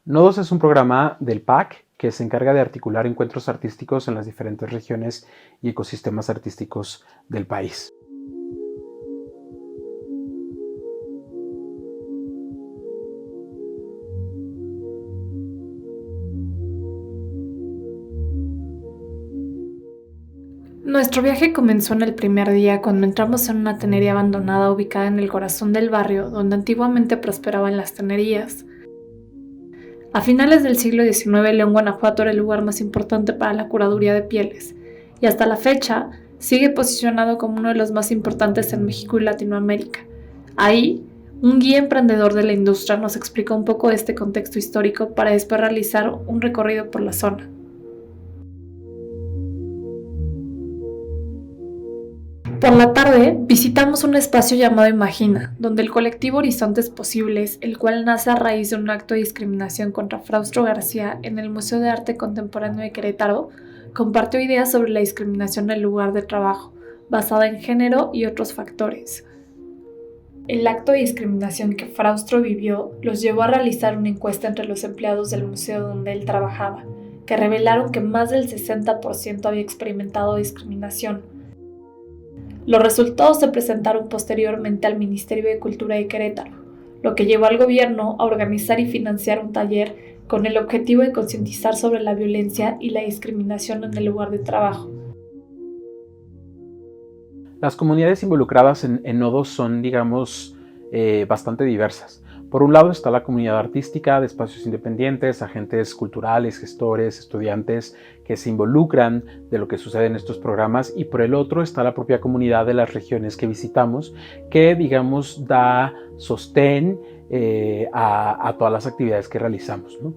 Nodos es un programa del PAC que se encarga de articular encuentros artísticos en las diferentes regiones y ecosistemas artísticos del país. Nuestro viaje comenzó en el primer día cuando entramos en una tenería abandonada ubicada en el corazón del barrio donde antiguamente prosperaban las tenerías. A finales del siglo XIX, León, Guanajuato era el lugar más importante para la curaduría de pieles, y hasta la fecha sigue posicionado como uno de los más importantes en México y Latinoamérica. Ahí, un guía emprendedor de la industria nos explicó un poco de este contexto histórico para después realizar un recorrido por la zona. Por la tarde, visitamos un espacio llamado Imagina, donde el colectivo Horizontes Posibles, el cual nace a raíz de un acto de discriminación contra Fraustro García en el Museo de Arte Contemporáneo de Querétaro, compartió ideas sobre la discriminación en el lugar de trabajo, basada en género y otros factores. El acto de discriminación que Fraustro vivió los llevó a realizar una encuesta entre los empleados del museo donde él trabajaba, que revelaron que más del 60% había experimentado discriminación. Los resultados se presentaron posteriormente al Ministerio de Cultura de Querétaro, lo que llevó al gobierno a organizar y financiar un taller con el objetivo de concientizar sobre la violencia y la discriminación en el lugar de trabajo. Las comunidades involucradas en nodos son, bastante diversas. Por un lado está la comunidad artística de espacios independientes, agentes culturales, gestores, estudiantes que se involucran de lo que sucede en estos programas, y por el otro está la propia comunidad de las regiones que visitamos que, da sostén a todas las actividades que realizamos, ¿no?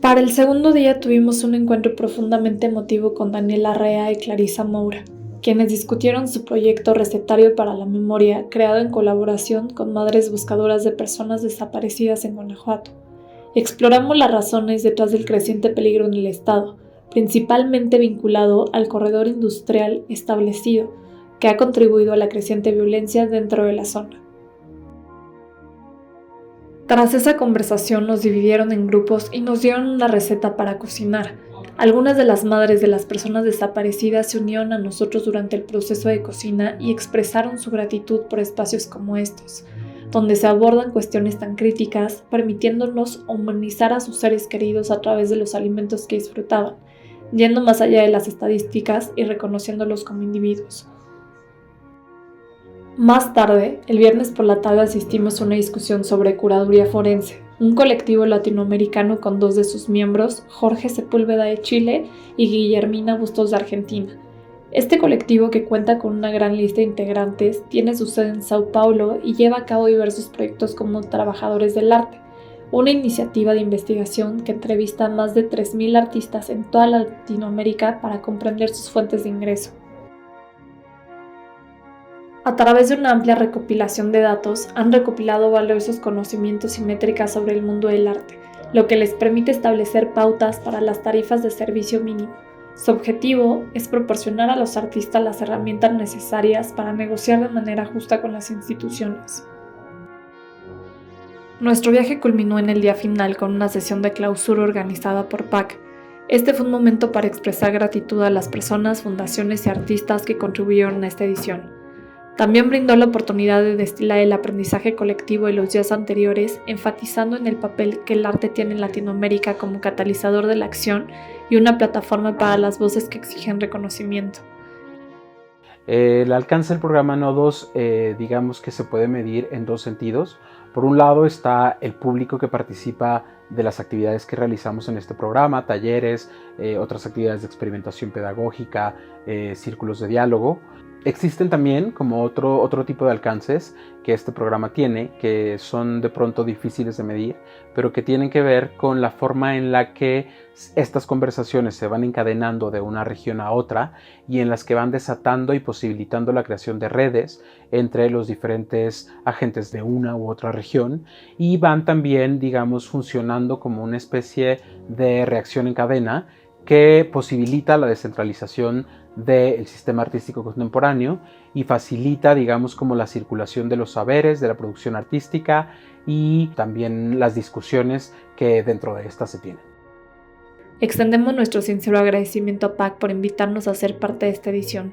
Para el segundo día tuvimos un encuentro profundamente emotivo con Daniela Arrea y Clarisa Moura, quienes discutieron su proyecto Recetario para la Memoria, creado en colaboración con madres buscadoras de personas desaparecidas en Guanajuato. Exploramos las razones detrás del creciente peligro en el estado, principalmente vinculado al corredor industrial establecido, que ha contribuido a la creciente violencia dentro de la zona. Tras esa conversación nos dividieron en grupos y nos dieron una receta para cocinar. Algunas de las madres de las personas desaparecidas se unieron a nosotros durante el proceso de cocina y expresaron su gratitud por espacios como estos, donde se abordan cuestiones tan críticas, permitiéndonos humanizar a sus seres queridos a través de los alimentos que disfrutaban, yendo más allá de las estadísticas y reconociéndolos como individuos. Más tarde, el viernes por la tarde asistimos a una discusión sobre curaduría forense, un colectivo latinoamericano con dos de sus miembros, Jorge Sepúlveda de Chile y Guillermina Bustos de Argentina. Este colectivo, que cuenta con una gran lista de integrantes, tiene su sede en Sao Paulo y lleva a cabo diversos proyectos como Trabajadores del Arte, una iniciativa de investigación que entrevista a más de 3,000 artistas en toda Latinoamérica para comprender sus fuentes de ingreso. A través de una amplia recopilación de datos, han recopilado valiosos conocimientos y métricas sobre el mundo del arte, lo que les permite establecer pautas para las tarifas de servicio mínimo. Su objetivo es proporcionar a los artistas las herramientas necesarias para negociar de manera justa con las instituciones. Nuestro viaje culminó en el día final con una sesión de clausura organizada por PAC. Este fue un momento para expresar gratitud a las personas, fundaciones y artistas que contribuyeron a esta edición. También brindó la oportunidad de destilar el aprendizaje colectivo de los días anteriores, enfatizando en el papel que el arte tiene en Latinoamérica como catalizador de la acción y una plataforma para las voces que exigen reconocimiento. El alcance del programa Nodos, que se puede medir en dos sentidos. Por un lado está el público que participa de las actividades que realizamos en este programa, talleres, otras actividades de experimentación pedagógica, círculos de diálogo. Existen también como otro tipo de alcances que este programa tiene, que son de pronto difíciles de medir, pero que tienen que ver con la forma en la que estas conversaciones se van encadenando de una región a otra y en las que van desatando y posibilitando la creación de redes entre los diferentes agentes de una u otra región, y van también, funcionando como una especie de reacción en cadena que posibilita la descentralización del sistema artístico contemporáneo y facilita, digamos, como la circulación de los saberes, de la producción artística y también las discusiones que dentro de esta se tienen. Extendemos nuestro sincero agradecimiento a PAC por invitarnos a ser parte de esta edición.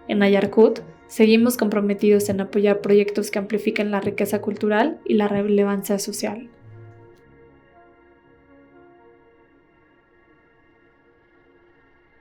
En Ayarcut, seguimos comprometidos en apoyar proyectos que amplifiquen la riqueza cultural y la relevancia social.